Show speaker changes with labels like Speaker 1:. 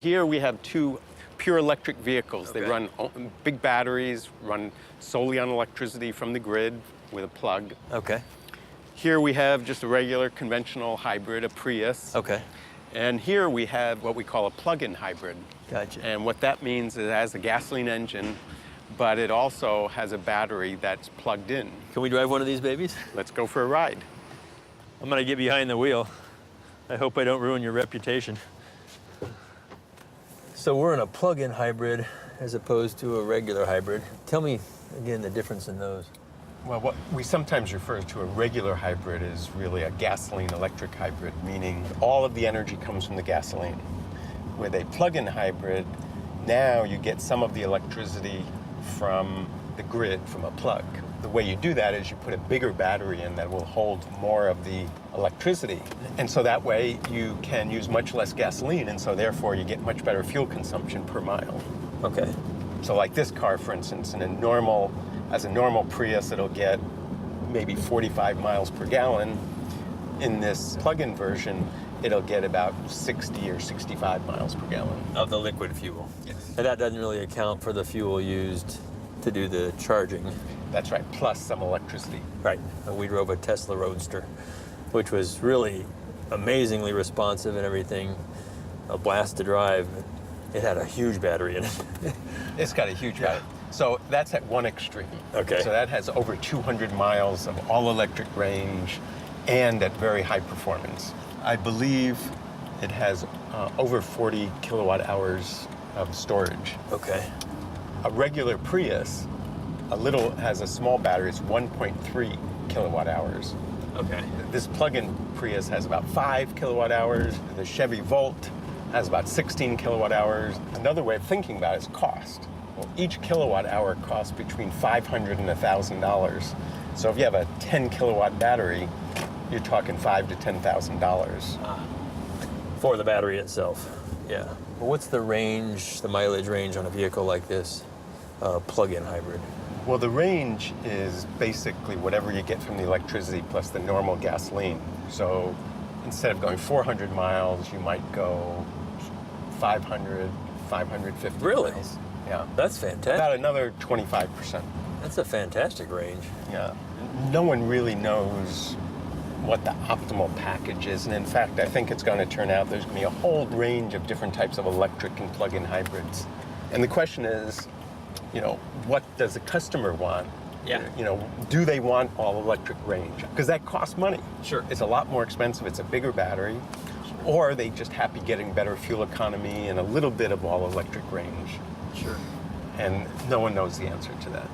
Speaker 1: Here we have two pure electric vehicles.
Speaker 2: Okay.
Speaker 1: They run big batteries, run solely on electricity from the grid with a plug.
Speaker 2: Okay.
Speaker 1: Here we have just a regular conventional hybrid, a Prius.
Speaker 2: Okay.
Speaker 1: And here we have what we call a plug-in hybrid.
Speaker 2: Gotcha.
Speaker 1: And what that means is it has a gasoline engine, but it also has a battery that's plugged in.
Speaker 2: Can we drive one of these babies?
Speaker 1: Let's go for a ride.
Speaker 2: I'm gonna get behind the wheel. I hope I don't ruin your reputation. So we're in a plug-in hybrid as opposed to a regular hybrid. Tell me again the difference in those.
Speaker 1: Well, what we sometimes refer to a regular hybrid is really a gasoline-electric hybrid, meaning all of the energy comes from the gasoline. With a plug-in hybrid, now you get some of the electricity from the grid, from a plug. The way you do that is you put a bigger battery in that will hold more of the electricity. And so that way you can use much less gasoline, and so therefore you get much better fuel consumption per mile.
Speaker 2: Okay.
Speaker 1: So like this car, for instance, as a normal Prius, it'll get maybe 45 miles per gallon. In this plug-in version, it'll get about 60 or 65 miles per gallon.
Speaker 2: Of the liquid fuel.
Speaker 1: Yes.
Speaker 2: And that doesn't really account for the fuel used to do the charging.
Speaker 1: That's right, plus some electricity.
Speaker 2: Right. We drove a Tesla Roadster, which was really amazingly responsive and everything. A blast to drive. It had a huge battery in it.
Speaker 1: It's got a huge battery. So that's at one extreme.
Speaker 2: Okay.
Speaker 1: So that has over 200 miles of all-electric range and at very high performance. I believe it has over 40 kilowatt hours of storage.
Speaker 2: Okay.
Speaker 1: A regular Prius, has a small battery, it's 1.3 kilowatt hours.
Speaker 2: Okay.
Speaker 1: This plug-in Prius has about 5 kilowatt hours. The Chevy Volt has about 16 kilowatt hours. Another way of thinking about it is cost. Well, each kilowatt hour costs between $500 and $1,000. So if you have a 10 kilowatt battery, you're talking $5,000 to $10,000.
Speaker 2: For the battery itself. Yeah. Well, what's the range, the mileage range on a vehicle like this, plug-in hybrid?
Speaker 1: Well, the range is basically whatever you get from the electricity plus the normal gasoline. So instead of going 400 miles, you might go 500, 550
Speaker 2: Really?
Speaker 1: miles. Yeah.
Speaker 2: That's fantastic.
Speaker 1: About another 25%.
Speaker 2: That's a fantastic range.
Speaker 1: Yeah. No one really knows what the optimal package is. And in fact, I think it's going to turn out there's going to be a whole range of different types of electric and plug-in hybrids. And the question is, what does the customer want?
Speaker 2: Yeah.
Speaker 1: Do they want all electric range? Because that costs money.
Speaker 2: Sure.
Speaker 1: It's a lot more expensive. It's a bigger battery. Or are they just happy getting better fuel economy and a little bit of all electric range?
Speaker 2: Sure.
Speaker 1: And no one knows the answer to that.